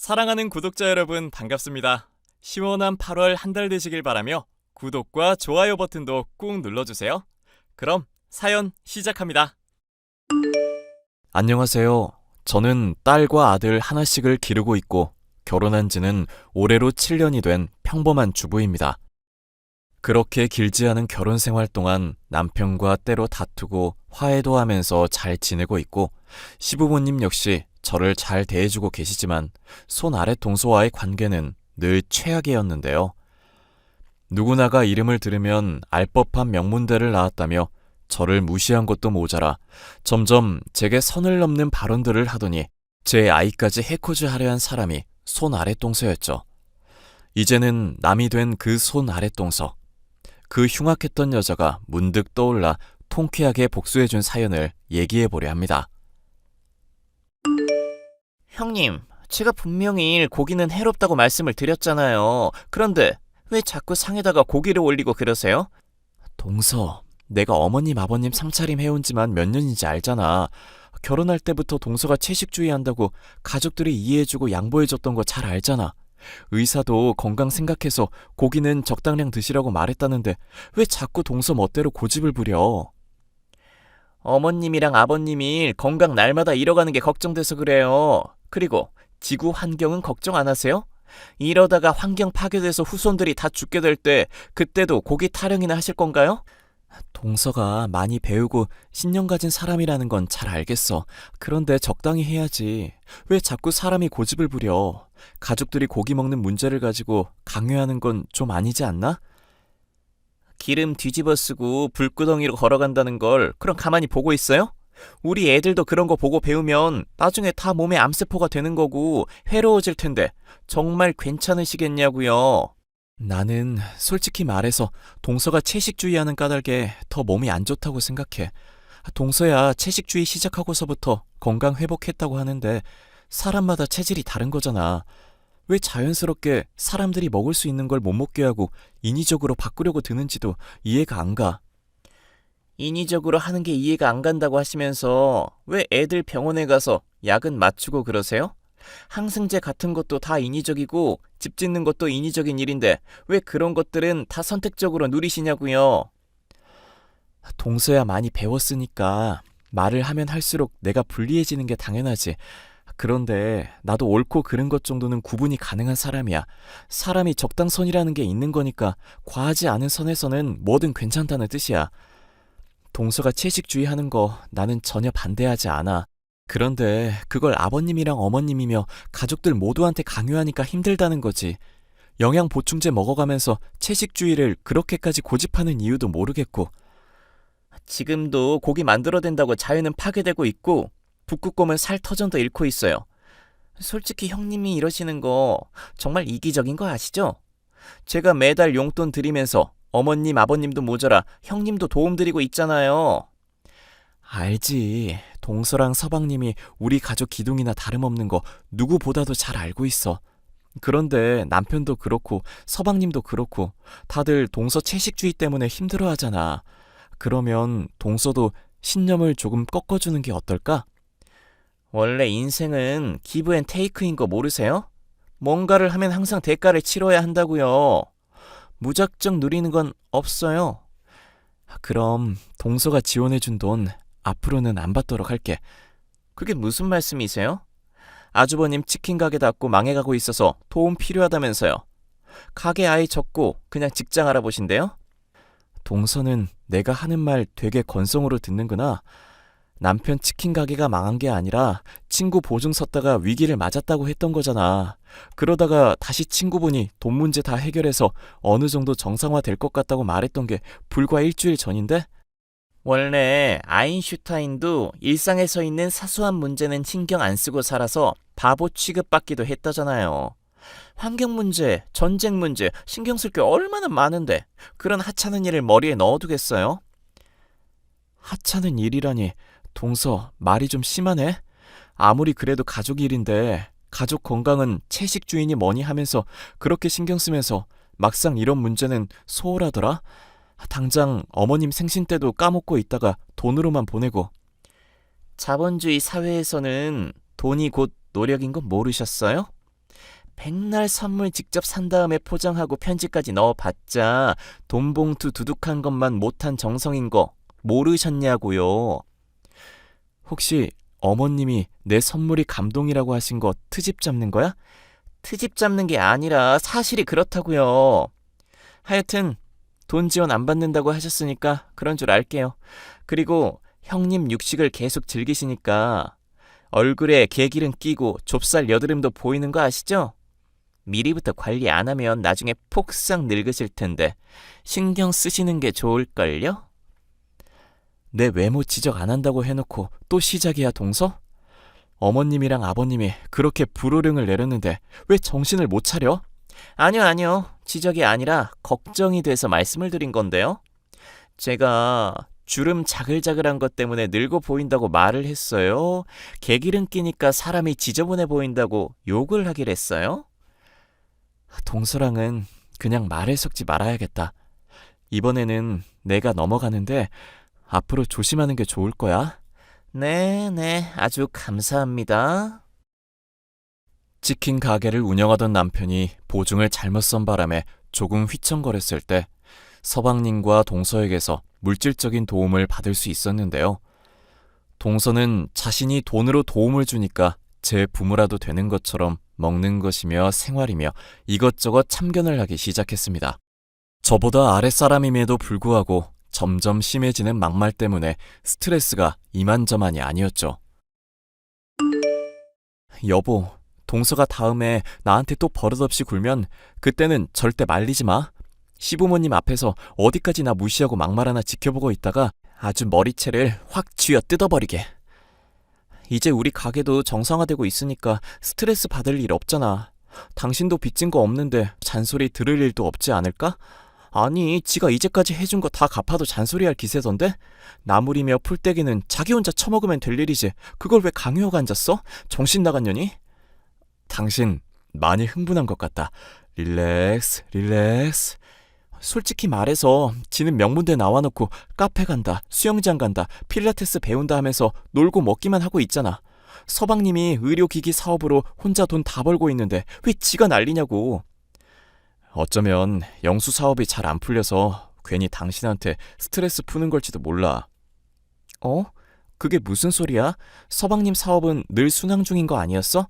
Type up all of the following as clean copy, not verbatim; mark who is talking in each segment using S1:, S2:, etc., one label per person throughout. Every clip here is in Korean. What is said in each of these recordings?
S1: 사랑하는 구독자 여러분 반갑습니다. 시원한 8월 한 달 되시길 바라며 구독과 좋아요 버튼도 꾹 눌러주세요. 그럼 사연 시작합니다. 안녕하세요. 저는 딸과 아들 하나씩을 기르고 있고 결혼한 지는 올해로 7년이 된 평범한 주부입니다. 그렇게 길지 않은 결혼 생활 동안 남편과 때로 다투고 화해도 하면서 잘 지내고 있고 시부모님 역시 저를 잘 대해주고 계시지만 손 아래 동서와의 관계는 늘 최악이었는데요. 누구나가 이름을 들으면 알 법한 명문대를 나왔다며 저를 무시한 것도 모자라 점점 제게 선을 넘는 발언들을 하더니 제 아이까지 해코지하려 한 사람이 손 아래 동서였죠. 이제는 남이 된 그 손 아래 동서. 그 흉악했던 여자가 문득 떠올라 통쾌하게 복수해준 사연을 얘기해보려 합니다.
S2: 형님, 제가 분명히 고기는 해롭다고 말씀을 드렸잖아요. 그런데 왜 자꾸 상에다가 고기를 올리고 그러세요?
S1: 동서, 내가 어머님 아버님 상차림 해온 지만 몇 년인지 알잖아. 결혼할 때부터 동서가 채식주의 한다고 가족들이 이해해주고 양보해줬던 거 잘 알잖아. 의사도 건강 생각해서 고기는 적당량 드시라고 말했다는데 왜 자꾸 동서 멋대로 고집을 부려?
S2: 어머님이랑 아버님이 건강 날마다 잃어가는 게 걱정돼서 그래요. 그리고 지구 환경은 걱정 안 하세요? 이러다가 환경 파괴돼서 후손들이 다 죽게 될 때 그때도 고기 타령이나 하실 건가요?
S1: 동서가 많이 배우고 신념 가진 사람이라는 건 잘 알겠어. 그런데 적당히 해야지. 왜 자꾸 사람이 고집을 부려? 가족들이 고기 먹는 문제를 가지고 강요하는 건 좀 아니지 않나?
S2: 기름 뒤집어 쓰고 불구덩이로 걸어간다는 걸 그럼 가만히 보고 있어요? 우리 애들도 그런 거 보고 배우면 나중에 다 몸에 암세포가 되는 거고 해로워질 텐데 정말 괜찮으시겠냐고요.
S1: 나는 솔직히 말해서 동서가 채식주의하는 까닭에 더 몸이 안 좋다고 생각해. 동서야 채식주의 시작하고서부터 건강 회복했다고 하는데 사람마다 체질이 다른 거잖아. 왜 자연스럽게 사람들이 먹을 수 있는 걸 못 먹게 하고 인위적으로 바꾸려고 드는지도 이해가 안 가.
S2: 인위적으로 하는 게 이해가 안 간다고 하시면서 왜 애들 병원에 가서 약은 맞추고 그러세요? 항생제 같은 것도 다 인위적이고 집 짓는 것도 인위적인 일인데 왜 그런 것들은 다 선택적으로 누리시냐고요.
S1: 동서야 많이 배웠으니까 말을 하면 할수록 내가 불리해지는 게 당연하지. 그런데 나도 옳고 그른 것 정도는 구분이 가능한 사람이야. 사람이 적당선이라는 게 있는 거니까 과하지 않은 선에서는 뭐든 괜찮다는 뜻이야. 동서가 채식주의 하는 거 나는 전혀 반대하지 않아. 그런데 그걸 아버님이랑 어머님이며 가족들 모두한테 강요하니까 힘들다는 거지. 영양 보충제 먹어가면서 채식주의를 그렇게까지 고집하는 이유도 모르겠고.
S2: 지금도 고기 만들어댄다고 자연은 파괴되고 있고 북극곰은 살 터전도 잃고 있어요. 솔직히 형님이 이러시는 거 정말 이기적인 거 아시죠? 제가 매달 용돈 드리면서 어머님 아버님도 모자라 형님도 도움드리고 있잖아요.
S1: 알지. 동서랑 서방님이 우리 가족 기둥이나 다름없는 거 누구보다도 잘 알고 있어. 그런데 남편도 그렇고 서방님도 그렇고 다들 동서 채식주의 때문에 힘들어하잖아. 그러면 동서도 신념을 조금 꺾어주는 게 어떨까?
S2: 원래 인생은 기브 앤 테이크인 거 모르세요? 뭔가를 하면 항상 대가를 치러야 한다고요. 무작정 누리는 건 없어요.
S1: 그럼 동서가 지원해준 돈 앞으로는 안 받도록 할게.
S2: 그게 무슨 말씀이세요? 아주버님 치킨 가게 닫고 망해가고 있어서 도움 필요하다면서요. 가게 아예 접고 그냥 직장 알아보신대요?
S1: 동서는 내가 하는 말 되게 건성으로 듣는구나. 남편 치킨 가게가 망한 게 아니라 친구 보증 섰다가 위기를 맞았다고 했던 거잖아. 그러다가 다시 친구분이 돈 문제 다 해결해서 어느 정도 정상화 될 것 같다고 말했던 게 불과 일주일 전인데?
S2: 원래 아인슈타인도 일상에서 있는 사소한 문제는 신경 안 쓰고 살아서 바보 취급받기도 했다잖아요. 환경 문제, 전쟁 문제 신경 쓸 게 얼마나 많은데 그런 하찮은 일을 머리에 넣어두겠어요?
S1: 하찮은 일이라니. 동서, 말이 좀 심하네? 아무리 그래도 가족 일인데 가족 건강은 채식주의니 뭐니 하면서 그렇게 신경 쓰면서 막상 이런 문제는 소홀하더라? 당장 어머님 생신 때도 까먹고 있다가 돈으로만 보내고.
S2: 자본주의 사회에서는 돈이 곧 노력인 건 모르셨어요? 백날 선물 직접 산 다음에 포장하고 편지까지 넣어봤자 돈 봉투 두둑한 것만 못한 정성인 거 모르셨냐고요.
S1: 혹시 어머님이 내 선물이 감동이라고 하신 거 트집 잡는 거야?
S2: 트집 잡는 게 아니라 사실이 그렇다고요. 하여튼 돈 지원 안 받는다고 하셨으니까 그런 줄 알게요. 그리고 형님 육식을 계속 즐기시니까 얼굴에 개기름 끼고 좁쌀 여드름도 보이는 거 아시죠? 미리부터 관리 안 하면 나중에 폭삭 늙으실 텐데 신경 쓰시는 게 좋을걸요?
S1: 내 외모 지적 안 한다고 해놓고 또 시작이야, 동서? 어머님이랑 아버님이 그렇게 불호령을 내렸는데 왜 정신을 못 차려?
S2: 아니요. 지적이 아니라 걱정이 돼서 말씀을 드린 건데요. 제가 주름 자글자글한 것 때문에 늙어 보인다고 말을 했어요. 개기름 끼니까 사람이 지저분해 보인다고 욕을 하길 했어요.
S1: 동서랑은 그냥 말에 섞지 말아야겠다. 이번에는 내가 넘어가는데 앞으로 조심하는 게 좋을 거야.
S2: 네, 아주 감사합니다.
S1: 치킨 가게를 운영하던 남편이 보증을 잘못 선 바람에 조금 휘청거렸을 때 서방님과 동서에게서 물질적인 도움을 받을 수 있었는데요. 동서는 자신이 돈으로 도움을 주니까 제 부모라도 되는 것처럼 먹는 것이며 생활이며 이것저것 참견을 하기 시작했습니다. 저보다 아랫사람임에도 불구하고 점점 심해지는 막말 때문에 스트레스가 이만저만이 아니었죠. 여보, 동서가 다음에 나한테 또 버릇없이 굴면 그때는 절대 말리지 마. 시부모님 앞에서 어디까지 나 무시하고 막말하나 지켜보고 있다가 아주 머리채를 확 쥐어 뜯어버리게. 이제 우리 가게도 정상화되고 있으니까 스트레스 받을 일 없잖아. 당신도 빚진 거 없는데 잔소리 들을 일도 없지 않을까? 아니, 지가 이제까지 해준 거 다 갚아도 잔소리할 기세던데? 나물이며 풀떼기는 자기 혼자 처먹으면 될 일이지. 그걸 왜 강요하고 앉았어? 정신 나간 년이? 당신 많이 흥분한 것 같다. 릴렉스. 솔직히 말해서 지는 명문대 나와놓고 카페 간다, 수영장 간다, 필라테스 배운다 하면서 놀고 먹기만 하고 있잖아. 서방님이 의료기기 사업으로 혼자 돈 다 벌고 있는데 왜 지가 난리냐고. 어쩌면 영수 사업이 잘 안 풀려서 괜히 당신한테 스트레스 푸는 걸지도 몰라. 그게 무슨 소리야? 서방님 사업은 늘 순항 중인 거 아니었어?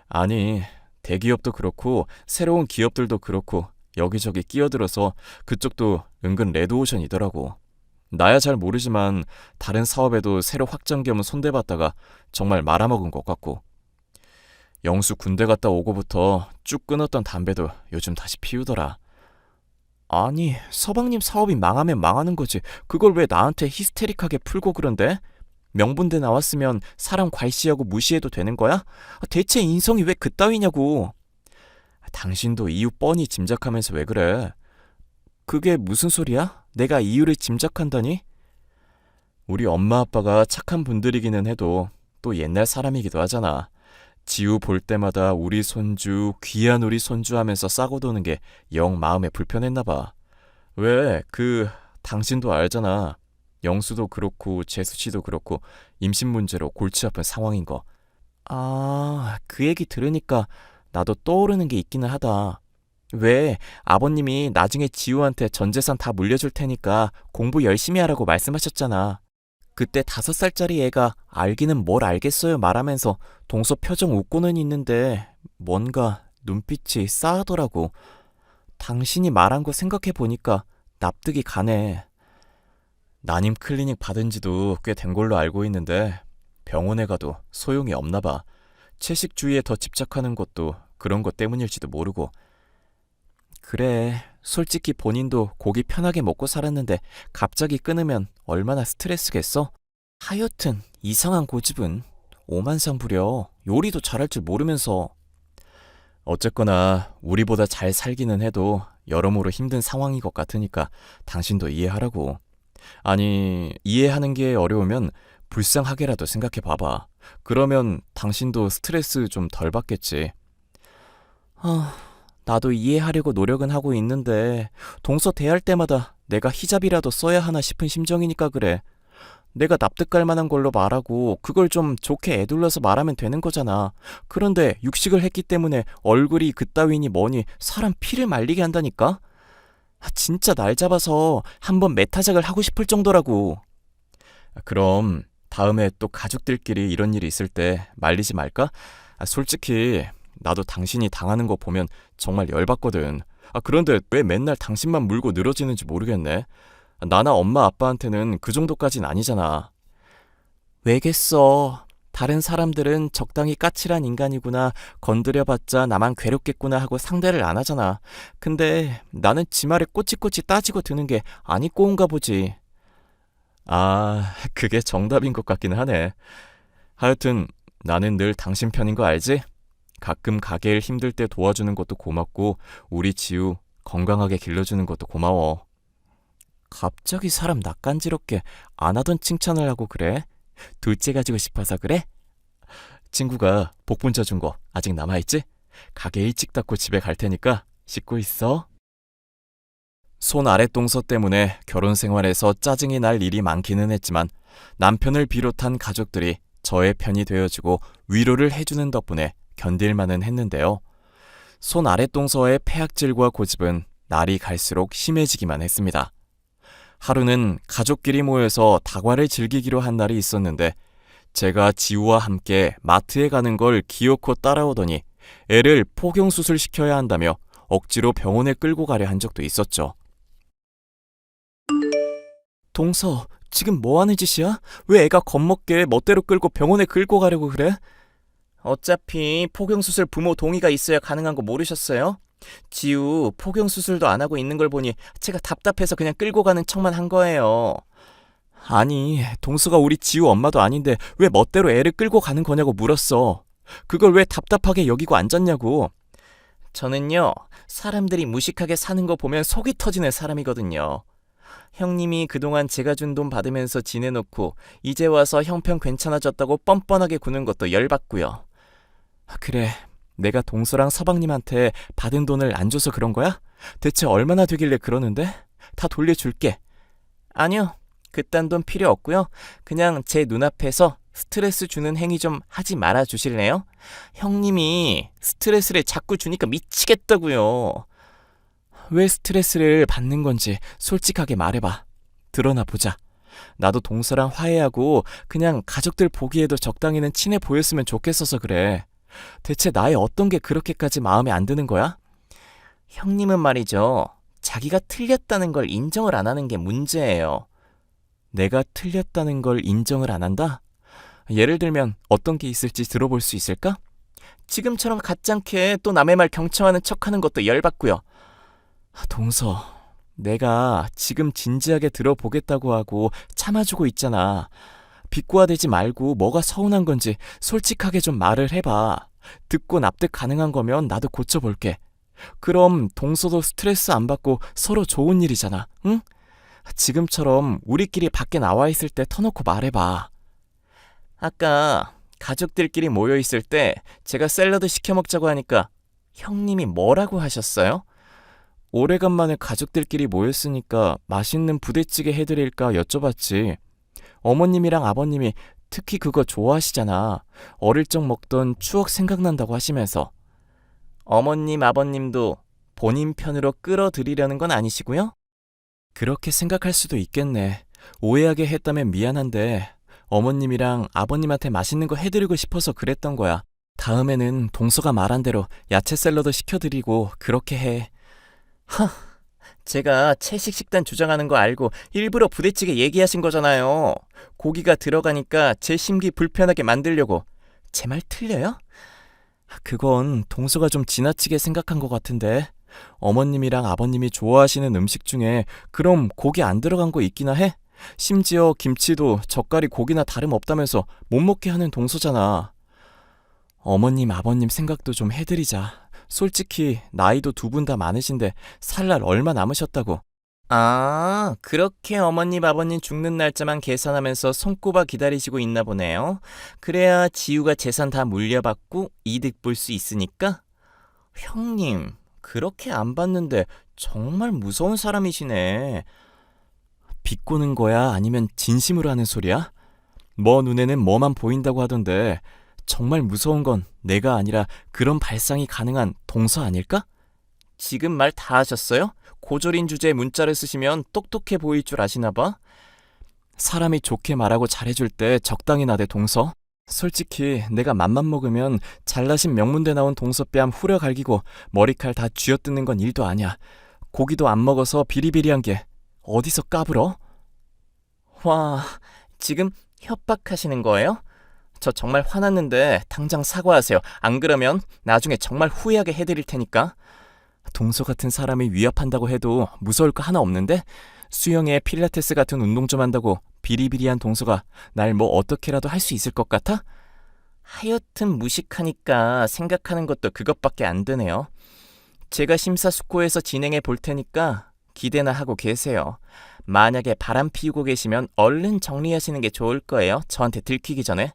S1: 아니, 대기업도 그렇고 새로운 기업들도 그렇고 여기저기 끼어들어서 그쪽도 은근 레드오션이더라고. 나야 잘 모르지만 다른 사업에도 새로 확장 겸 손대봤다가 정말 말아먹은 것 같고. 영수 군대 갔다 오고부터 쭉 끊었던 담배도 요즘 다시 피우더라. 아니, 서방님 사업이 망하면 망하는 거지. 그걸 왜 나한테 히스테릭하게 풀고 그런데? 명분대 나왔으면 사람 괄시하고 무시해도 되는 거야? 대체 인성이 왜 그따위냐고. 당신도 이유 뻔히 짐작하면서 왜 그래? 그게 무슨 소리야? 내가 이유를 짐작한다니? 우리 엄마 아빠가 착한 분들이기는 해도 또 옛날 사람이기도 하잖아. 지우 볼 때마다 우리 손주, 귀한 우리 손주 하면서 싸고 도는 게 영 마음에 불편했나 봐. 왜, 당신도 알잖아. 영수도 그렇고 재수 씨도 그렇고 임신 문제로 골치 아픈 상황인 거. 그 얘기 들으니까 나도 떠오르는 게 있기는 하다. 왜 아버님이 나중에 지우한테 전 재산 다 물려줄 테니까 공부 열심히 하라고 말씀하셨잖아. 그때 5살짜리 애가 알기는 뭘 알겠어요 말하면서 동서 표정 웃고는 있는데 뭔가 눈빛이 싸하더라고. 당신이 말한 거 생각해 보니까 납득이 가네. 난임 클리닉 받은 지도 꽤 된 걸로 알고 있는데 병원에 가도 소용이 없나 봐. 채식주의에 더 집착하는 것도 그런 것 때문일지도 모르고. 그래, 솔직히 본인도 고기 편하게 먹고 살았는데 갑자기 끊으면 얼마나 스트레스겠어? 하여튼 이상한 고집은 오만상 부려. 요리도 잘할 줄 모르면서. 어쨌거나 우리보다 잘 살기는 해도 여러모로 힘든 상황인 것 같으니까 당신도 이해하라고. 아니, 이해하는 게 어려우면 불쌍하게라도 생각해 봐봐. 그러면 당신도 스트레스 좀 덜 받겠지. 나도 이해하려고 노력은 하고 있는데 동서 대할 때마다 내가 히잡이라도 써야 하나 싶은 심정이니까 그래. 내가 납득할 만한 걸로 말하고 그걸 좀 좋게 애둘러서 말하면 되는 거잖아. 그런데 육식을 했기 때문에 얼굴이 그따위니 뭐니 사람 피를 말리게 한다니까? 진짜 날 잡아서 한번 매타작을 하고 싶을 정도라고. 그럼 다음에 또 가족들끼리 이런 일이 있을 때 말리지 말까? 솔직히 나도 당신이 당하는 거 보면 정말 열받거든. 그런데 왜 맨날 당신만 물고 늘어지는지 모르겠네. 나나 엄마 아빠한테는 그 정도까진 아니잖아. 왜겠어. 다른 사람들은 적당히 까칠한 인간이구나, 건드려봤자 나만 괴롭겠구나 하고 상대를 안 하잖아. 근데 나는 지 말에 꼬치꼬치 따지고 드는 게 아니 꼬운가 보지. 그게 정답인 것 같기는 하네. 하여튼 나는 늘 당신 편인 거 알지? 가끔 가게일 힘들 때 도와주는 것도 고맙고 우리 지우 건강하게 길러주는 것도 고마워. 갑자기 사람 낯간지럽게 안 하던 칭찬을 하고 그래? 둘째 가지고 싶어서 그래? 친구가 복분자 준 거 아직 남아있지? 가게 일찍 닫고 집에 갈 테니까 씻고 있어. 손 아랫동서 때문에 결혼 생활에서 짜증이 날 일이 많기는 했지만 남편을 비롯한 가족들이 저의 편이 되어주고 위로를 해주는 덕분에 견딜만은 했는데요. 손 아랫동서의 폐악질과 고집은 날이 갈수록 심해지기만 했습니다. 하루는 가족끼리 모여서 다과를 즐기기로 한 날이 있었는데 제가 지우와 함께 마트에 가는 걸 기어코 따라오더니 애를 포경수술 시켜야 한다며 억지로 병원에 끌고 가려 한 적도 있었죠. 동서, 지금 뭐 하는 짓이야? 왜 애가 겁먹게 멋대로 끌고 병원에 끌고 가려고 그래?
S2: 어차피 포경수술 부모 동의가 있어야 가능한 거 모르셨어요? 지우 포경수술도 안 하고 있는 걸 보니 제가 답답해서 그냥 끌고 가는 척만 한 거예요.
S1: 아니, 동서가 우리 지우 엄마도 아닌데 왜 멋대로 애를 끌고 가는 거냐고 물었어. 그걸 왜 답답하게 여기고 앉았냐고.
S2: 저는요, 사람들이 무식하게 사는 거 보면 속이 터지는 사람이거든요. 형님이 그동안 제가 준 돈 받으면서 지내놓고 이제 와서 형편 괜찮아졌다고 뻔뻔하게 구는 것도 열받고요.
S1: 그래, 내가 동서랑 서방님한테 받은 돈을 안 줘서 그런 거야? 대체 얼마나 되길래 그러는데? 다 돌려줄게.
S2: 아니요, 그딴 돈 필요 없고요. 그냥 제 눈앞에서 스트레스 주는 행위 좀 하지 말아 주실래요? 형님이 스트레스를 자꾸 주니까 미치겠다고요.
S1: 왜 스트레스를 받는 건지 솔직하게 말해봐. 드러나 보자. 나도 동서랑 화해하고 그냥 가족들 보기에도 적당히는 친해 보였으면 좋겠어서 그래. 대체 나의 어떤 게 그렇게까지 마음에 안 드는 거야?
S2: 형님은 말이죠, 자기가 틀렸다는 걸 인정을 안 하는 게 문제예요.
S1: 내가 틀렸다는 걸 인정을 안 한다? 예를 들면 어떤 게 있을지 들어볼 수 있을까?
S2: 지금처럼 가짱게 또 남의 말 경청하는 척하는 것도 열받고요.
S1: 동서, 내가 지금 진지하게 들어보겠다고 하고 참아주고 있잖아. 비꼬아대지 말고 뭐가 서운한 건지 솔직하게 좀 말을 해봐. 듣고 납득 가능한 거면 나도 고쳐볼게. 그럼 동서도 스트레스 안 받고 서로 좋은 일이잖아, 응? 지금처럼 우리끼리 밖에 나와 있을 때 터놓고 말해봐.
S2: 아까 가족들끼리 모여 있을 때 제가 샐러드 시켜 먹자고 하니까 형님이 뭐라고 하셨어요?
S1: 오래간만에 가족들끼리 모였으니까 맛있는 부대찌개 해드릴까 여쭤봤지. 어머님이랑 아버님이 특히 그거 좋아하시잖아. 어릴 적 먹던 추억 생각난다고 하시면서.
S2: 어머님, 아버님도 본인 편으로 끌어들이려는 건 아니시고요?
S1: 그렇게 생각할 수도 있겠네. 오해하게 했다면 미안한데 어머님이랑 아버님한테 맛있는 거 해드리고 싶어서 그랬던 거야. 다음에는 동서가 말한 대로 야채 샐러드 시켜드리고 그렇게 해.
S2: 제가 채식 식단 주장하는 거 알고 일부러 부대찌개 얘기하신 거잖아요. 고기가 들어가니까 제 심기 불편하게 만들려고. 제 말 틀려요?
S1: 그건 동서가 좀 지나치게 생각한 것 같은데. 어머님이랑 아버님이 좋아하시는 음식 중에 그럼 고기 안 들어간 거 있기나 해? 심지어 김치도 젓갈이 고기나 다름없다면서 못 먹게 하는 동서잖아. 어머님, 아버님 생각도 좀 해드리자. 솔직히 나이도 두 분 다 많으신데 살 날 얼마 남으셨다고.
S2: 아, 그렇게 어머님, 아버님 죽는 날짜만 계산하면서 손꼽아 기다리시고 있나 보네요. 그래야 지우가 재산 다 물려받고 이득 볼 수 있으니까? 형님, 그렇게 안 봤는데 정말 무서운 사람이시네.
S1: 비꼬는 거야? 아니면 진심으로 하는 소리야? 뭐 눈에는 뭐만 보인다고 하던데 정말 무서운 건 내가 아니라 그런 발상이 가능한 동서 아닐까?
S2: 지금 말 다 하셨어요? 고졸인 주제에 문자를 쓰시면 똑똑해 보일 줄 아시나 봐?
S1: 사람이 좋게 말하고 잘해줄 때 적당히 나대 동서. 솔직히 내가 맘만 먹으면 잘나신 명문대 나온 동서 뺨 후려 갈기고 머리칼 다 쥐어뜯는 건 일도 아니야. 고기도 안 먹어서 비리비리한 게 어디서 까불어?
S2: 와, 지금 협박하시는 거예요? 저 정말 화났는데 당장 사과하세요. 안 그러면 나중에 정말 후회하게 해드릴 테니까.
S1: 동서 같은 사람이 위협한다고 해도 무서울 거 하나 없는데? 수영에 필라테스 같은 운동 좀 한다고 비리비리한 동서가 날 뭐 어떻게라도 할 수 있을 것 같아?
S2: 하여튼 무식하니까 생각하는 것도 그것밖에 안 되네요. 제가 심사숙고해서 진행해 볼 테니까 기대나 하고 계세요. 만약에 바람 피우고 계시면 얼른 정리하시는 게 좋을 거예요. 저한테 들키기 전에.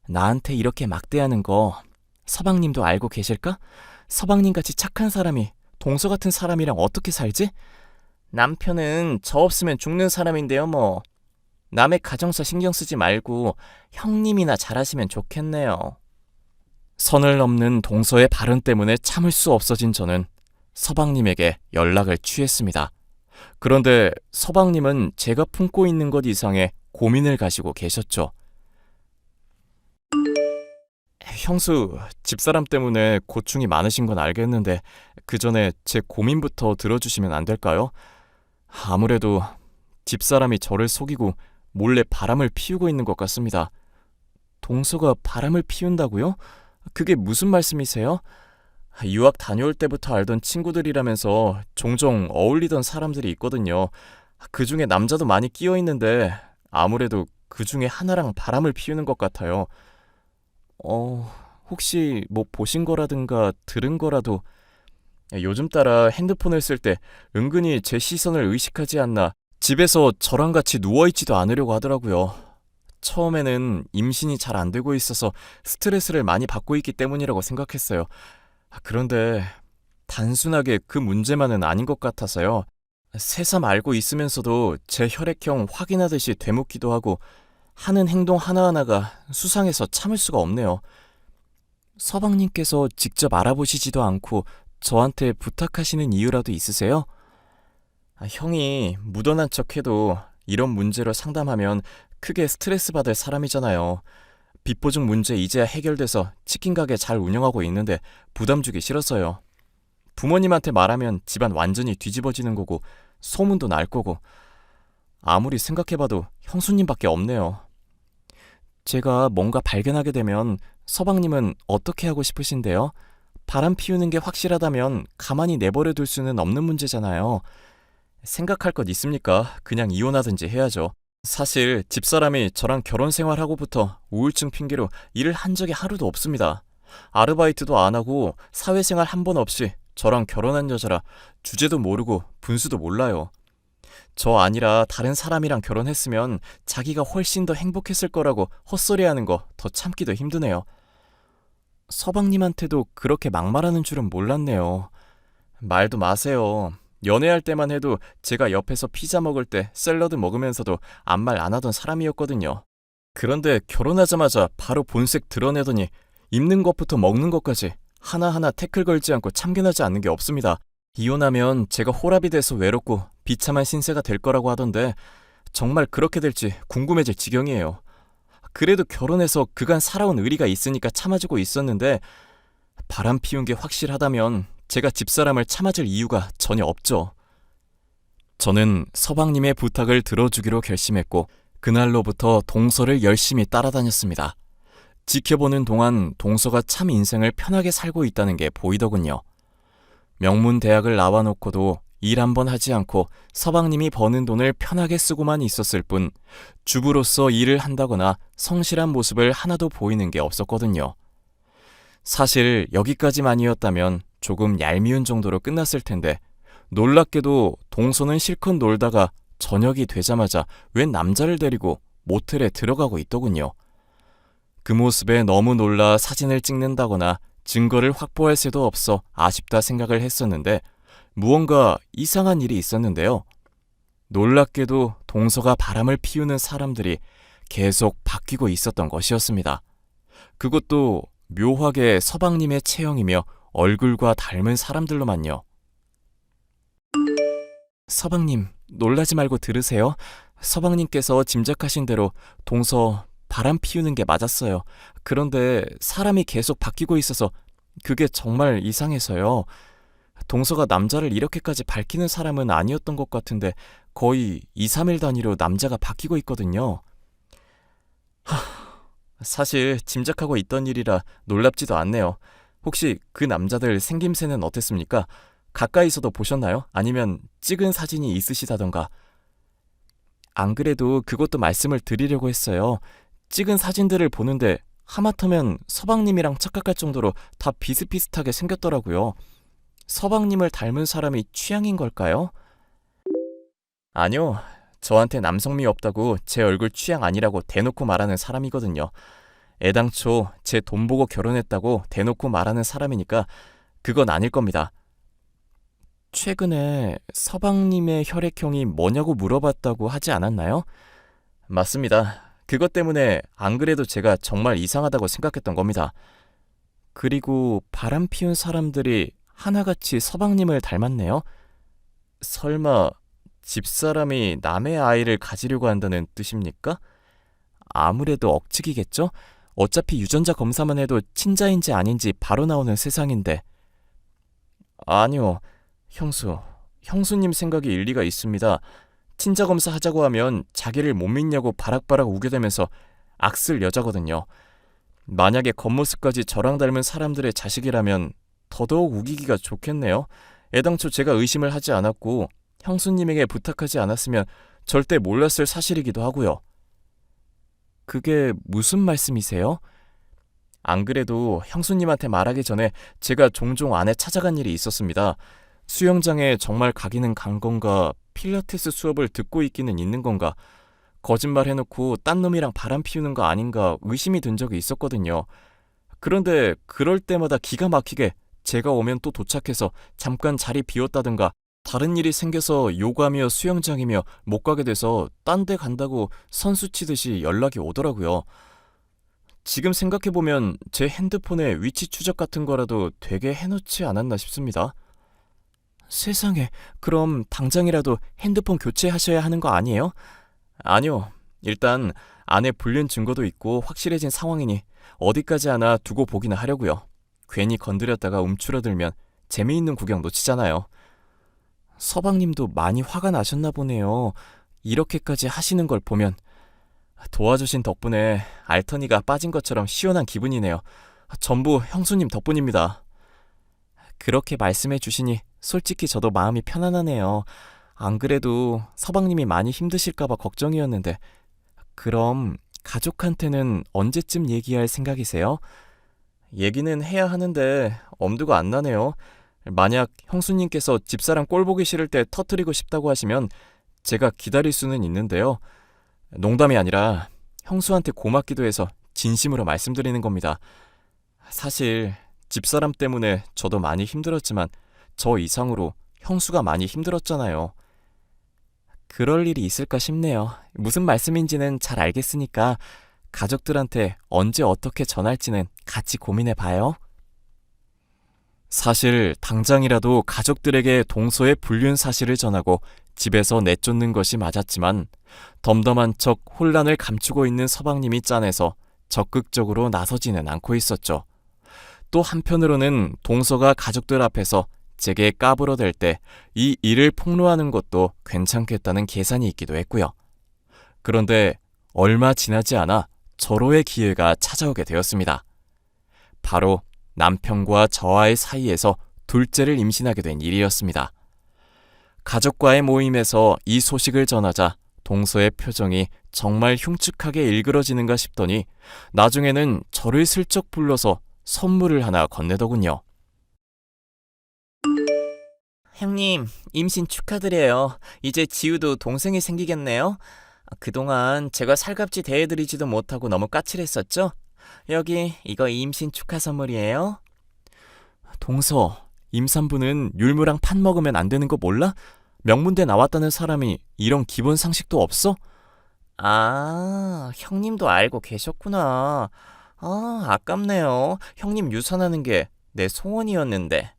S1: 나한테 이렇게 막대하는 거 서방님도 알고 계실까? 서방님같이 착한 사람이 동서 같은 사람이랑 어떻게 살지?
S2: 남편은 저 없으면 죽는 사람인데요, 뭐. 남의 가정사 신경 쓰지 말고 형님이나 잘하시면 좋겠네요.
S1: 선을 넘는 동서의 발언 때문에 참을 수 없어진 저는 서방님에게 연락을 취했습니다. 그런데 서방님은 제가 품고 있는 것 이상의 고민을 가지고 계셨죠. 형수, 집사람 때문에 고충이 많으신 건 알겠는데 그 전에 제 고민부터 들어주시면 안 될까요? 아무래도 집사람이 저를 속이고 몰래 바람을 피우고 있는 것 같습니다. 동서가 바람을 피운다고요? 그게 무슨 말씀이세요? 유학 다녀올 때부터 알던 친구들이라면서 종종 어울리던 사람들이 있거든요. 그 중에 남자도 많이 끼어 있는데 아무래도 그 중에 하나랑 바람을 피우는 것 같아요. 혹시 뭐 보신 거라든가 들은 거라도. 요즘 따라 핸드폰을 쓸 때 은근히 제 시선을 의식하지 않나 집에서 저랑 같이 누워있지도 않으려고 하더라고요. 처음에는 임신이 잘 안 되고 있어서 스트레스를 많이 받고 있기 때문이라고 생각했어요. 그런데 단순하게 그 문제만은 아닌 것 같아서요. 새삼 알고 있으면서도 제 혈액형 확인하듯이 되묻기도 하고 하는 행동 하나하나가 수상해서 참을 수가 없네요. 서방님께서 직접 알아보시지도 않고 저한테 부탁하시는 이유라도 있으세요? 형이 묻어난 척해도 이런 문제로 상담하면 크게 스트레스 받을 사람이잖아요. 빚보증 문제 이제야 해결돼서 치킨 가게 잘 운영하고 있는데 부담 주기 싫어서요. 부모님한테 말하면 집안 완전히 뒤집어지는 거고 소문도 날 거고 아무리 생각해봐도 형수님밖에 없네요. 제가 뭔가 발견하게 되면 서방님은 어떻게 하고 싶으신데요? 바람 피우는 게 확실하다면 가만히 내버려 둘 수는 없는 문제잖아요. 생각할 것 있습니까? 그냥 이혼하든지 해야죠. 사실 집사람이 저랑 결혼 생활하고부터 우울증 핑계로 일을 한 적이 하루도 없습니다. 아르바이트도 안 하고 사회생활 한 번 없이 저랑 결혼한 여자라 주제도 모르고 분수도 몰라요. 저 아니라 다른 사람이랑 결혼했으면 자기가 훨씬 더 행복했을 거라고 헛소리하는 거 더 참기도 힘드네요. 서방님한테도 그렇게 막말하는 줄은 몰랐네요. 말도 마세요. 연애할 때만 해도 제가 옆에서 피자 먹을 때 샐러드 먹으면서도 아무 말 안 하던 사람이었거든요. 그런데 결혼하자마자 바로 본색 드러내더니 입는 것부터 먹는 것까지 하나하나 태클 걸지 않고 참견하지 않는 게 없습니다. 이혼하면 제가 호랍이 돼서 외롭고 비참한 신세가 될 거라고 하던데 정말 그렇게 될지 궁금해질 지경이에요. 그래도 결혼해서 그간 살아온 의리가 있으니까 참아주고 있었는데 바람 피운 게 확실하다면 제가 집사람을 참아줄 이유가 전혀 없죠. 저는 서방님의 부탁을 들어주기로 결심했고 그날로부터 동서를 열심히 따라다녔습니다. 지켜보는 동안 동서가 참 인생을 편하게 살고 있다는 게 보이더군요. 명문 대학을 나와놓고도 일 한 번 하지 않고 서방님이 버는 돈을 편하게 쓰고만 있었을 뿐 주부로서 일을 한다거나 성실한 모습을 하나도 보이는 게 없었거든요. 사실 여기까지만이었다면 조금 얄미운 정도로 끝났을 텐데 놀랍게도 동서는 실컷 놀다가 저녁이 되자마자 웬 남자를 데리고 모텔에 들어가고 있더군요. 그 모습에 너무 놀라 사진을 찍는다거나 증거를 확보할 새도 없어 아쉽다 생각을 했었는데 무언가 이상한 일이 있었는데요. 놀랍게도 동서가 바람을 피우는 사람들이 계속 바뀌고 있었던 것이었습니다. 그것도 묘하게 서방님의 체형이며 얼굴과 닮은 사람들로만요. 서방님, 놀라지 말고 들으세요. 서방님께서 짐작하신 대로 동서 바람 피우는 게 맞았어요. 그런데 사람이 계속 바뀌고 있어서 그게 정말 이상해서요. 동서가 남자를 이렇게까지 밝히는 사람은 아니었던 것 같은데 거의 2, 3일 단위로 남자가 바뀌고 있거든요. 사실 짐작하고 있던 일이라 놀랍지도 않네요. 혹시 그 남자들 생김새는 어땠습니까? 가까이서도 보셨나요? 아니면 찍은 사진이 있으시다던가. 안 그래도 그것도 말씀을 드리려고 했어요. 찍은 사진들을 보는데 하마터면 서방님이랑 착각할 정도로 다 비슷비슷하게 생겼더라고요. 서방님을 닮은 사람이 취향인 걸까요? 아니요. 저한테 남성미 없다고 제 얼굴 취향 아니라고 대놓고 말하는 사람이거든요. 애당초 제 돈 보고 결혼했다고 대놓고 말하는 사람이니까 그건 아닐 겁니다. 최근에 서방님의 혈액형이 뭐냐고 물어봤다고 하지 않았나요? 맞습니다. 그것 때문에 안 그래도 제가 정말 이상하다고 생각했던 겁니다. 그리고 바람 피운 사람들이 하나같이 서방님을 닮았네요. 설마 집사람이 남의 아이를 가지려고 한다는 뜻입니까? 아무래도 억측이겠죠? 어차피 유전자 검사만 해도 친자인지 아닌지 바로 나오는 세상인데. 아니요. 형수님 생각이 일리가 있습니다. 친자 검사 하자고 하면 자기를 못 믿냐고 바락바락 우겨대면서 악쓸 여자거든요. 만약에 겉모습까지 저랑 닮은 사람들의 자식이라면 더더욱 우기기가 좋겠네요. 애당초 제가 의심을 하지 않았고 형수님에게 부탁하지 않았으면 절대 몰랐을 사실이기도 하고요. 그게 무슨 말씀이세요? 안 그래도 형수님한테 말하기 전에 제가 종종 안에 찾아간 일이 있었습니다. 수영장에 정말 가기는 간 건가, 필라테스 수업을 듣고 있기는 있는 건가, 거짓말 해놓고 딴 놈이랑 바람 피우는 거 아닌가 의심이 든 적이 있었거든요. 그런데 그럴 때마다 기가 막히게 제가 오면 또 도착해서 잠깐 자리 비웠다든가 다른 일이 생겨서 요가며 수영장이며 못 가게 돼서 딴 데 간다고 선수 치듯이 연락이 오더라고요. 지금 생각해보면 제 핸드폰에 위치 추적 같은 거라도 되게 해놓지 않았나 싶습니다. 세상에, 그럼 당장이라도 핸드폰 교체하셔야 하는 거 아니에요? 아니요. 일단 안에 불륜 증거도 있고 확실해진 상황이니 어디까지 하나 두고 보기나 하려고요. 괜히 건드렸다가 움츠러들면 재미있는 구경 놓치잖아요. 서방님도 많이 화가 나셨나 보네요. 이렇게까지 하시는 걸 보면. 도와주신 덕분에 알턴이가 빠진 것처럼 시원한 기분이네요. 전부 형수님 덕분입니다. 그렇게 말씀해 주시니 솔직히 저도 마음이 편안하네요. 안 그래도 서방님이 많이 힘드실까봐 걱정이었는데. 그럼 가족한테는 언제쯤 얘기할 생각이세요? 얘기는 해야 하는데 엄두가 안 나네요. 만약 형수님께서 집사람 꼴 보기 싫을 때 터뜨리고 싶다고 하시면 제가 기다릴 수는 있는데요. 농담이 아니라 형수한테 고맙기도 해서 진심으로 말씀드리는 겁니다. 사실 집사람 때문에 저도 많이 힘들었지만 저 이상으로 형수가 많이 힘들었잖아요. 그럴 일이 있을까 싶네요. 무슨 말씀인지는 잘 알겠으니까 가족들한테 언제 어떻게 전할지는 같이 고민해봐요. 사실 당장이라도 가족들에게 동서의 불륜 사실을 전하고 집에서 내쫓는 것이 맞았지만 덤덤한 척 혼란을 감추고 있는 서방님이 짠해서 적극적으로 나서지는 않고 있었죠. 또 한편으로는 동서가 가족들 앞에서 제게 까불어댈 때 이 일을 폭로하는 것도 괜찮겠다는 계산이 있기도 했고요. 그런데 얼마 지나지 않아 절호의 기회가 찾아오게 되었습니다. 바로 남편과 저와의 사이에서 둘째를 임신하게 된 일이었습니다. 가족과의 모임에서 이 소식을 전하자 동서의 표정이 정말 흉측하게 일그러지는가 싶더니 나중에는 저를 슬쩍 불러서 선물을 하나 건네더군요.
S2: 형님, 임신 축하드려요. 이제 지우도 동생이 생기겠네요. 그동안 제가 살갑지 대해드리지도 못하고 너무 까칠했었죠? 여기 이거 임신 축하 선물이에요.
S1: 동서, 임산부는 율무랑 팥 먹으면 안 되는 거 몰라? 명문대 나왔다는 사람이 이런 기본 상식도 없어?
S2: 아, 형님도 알고 계셨구나. 아, 아깝네요. 형님 유산하는 게 내 소원이었는데.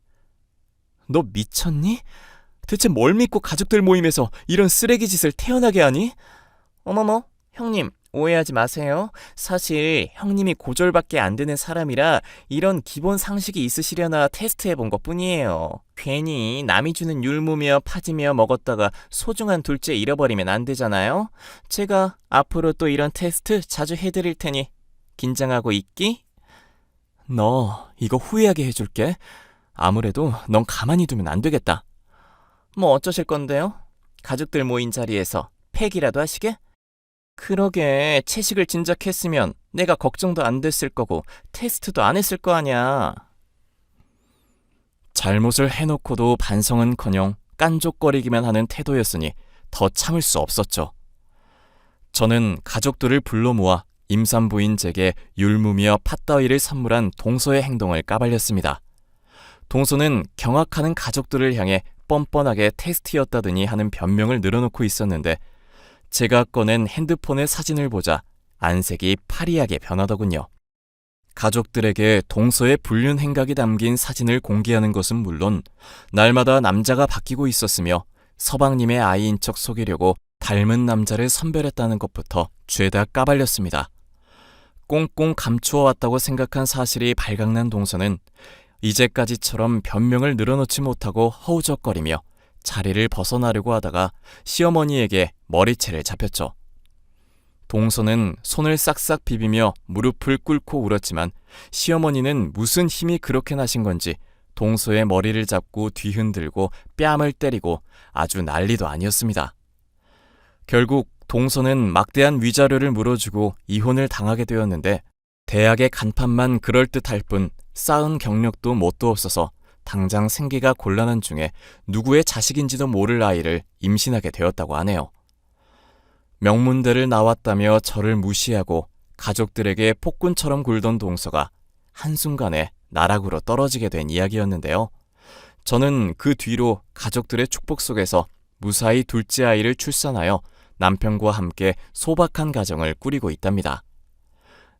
S1: 너 미쳤니? 대체 뭘 믿고 가족들 모임에서 이런 쓰레기 짓을 태어나게 하니?
S2: 어머머, 형님, 오해하지 마세요. 사실 형님이 고졸밖에 안 되는 사람이라 이런 기본 상식이 있으시려나 테스트해 본 것뿐이에요. 괜히 남이 주는 율무며 파지며 먹었다가 소중한 둘째 잃어버리면 안 되잖아요. 제가 앞으로 또 이런 테스트 자주 해드릴 테니 긴장하고 있기?
S1: 너 이거 후회하게 해줄게. 아무래도 넌 가만히 두면 안 되겠다.
S2: 뭐 어쩌실 건데요? 가족들 모인 자리에서 팩이라도 하시게? 그러게, 채식을 진작 했으면 내가 걱정도 안 됐을 거고 테스트도 안 했을 거 아냐.
S1: 잘못을 해놓고도 반성은커녕 깐족거리기만 하는 태도였으니 더 참을 수 없었죠. 저는 가족들을 불러 모아 임산부인 제게 율무며 팥더위를 선물한 동서의 행동을 까발렸습니다. 동서는 경악하는 가족들을 향해 뻔뻔하게 테스트였다더니 하는 변명을 늘어놓고 있었는데 제가 꺼낸 핸드폰의 사진을 보자 안색이 파리하게 변하더군요. 가족들에게 동서의 불륜 행각이 담긴 사진을 공개하는 것은 물론 날마다 남자가 바뀌고 있었으며 서방님의 아이인 척 속이려고 닮은 남자를 선별했다는 것부터 죄다 까발렸습니다. 꽁꽁 감추어왔다고 생각한 사실이 발각난 동서는 이제까지처럼 변명을 늘어놓지 못하고 허우적거리며 자리를 벗어나려고 하다가 시어머니에게 머리채를 잡혔죠. 동서는 손을 싹싹 비비며 무릎을 꿇고 울었지만 시어머니는 무슨 힘이 그렇게 나신 건지 동서의 머리를 잡고 뒤흔들고 뺨을 때리고 아주 난리도 아니었습니다. 결국 동서는 막대한 위자료를 물어주고 이혼을 당하게 되었는데 대학의 간판만 그럴듯할 뿐 쌓은 경력도 뭣도 없어서 당장 생계가 곤란한 중에 누구의 자식인지도 모를 아이를 임신하게 되었다고 하네요. 명문대를 나왔다며 저를 무시하고 가족들에게 폭군처럼 굴던 동서가 한순간에 나락으로 떨어지게 된 이야기였는데요. 저는 그 뒤로 가족들의 축복 속에서 무사히 둘째 아이를 출산하여 남편과 함께 소박한 가정을 꾸리고 있답니다.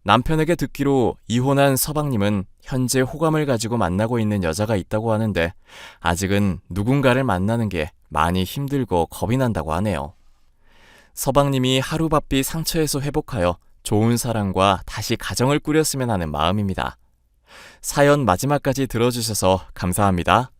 S1: 남편에게 듣기로 이혼한 서방님은 현재 호감을 가지고 만나고 있는 여자가 있다고 하는데 아직은 누군가를 만나는 게 많이 힘들고 겁이 난다고 하네요. 서방님이 하루바삐 상처에서 회복하여 좋은 사람과 다시 가정을 꾸렸으면 하는 마음입니다. 사연 마지막까지 들어주셔서 감사합니다.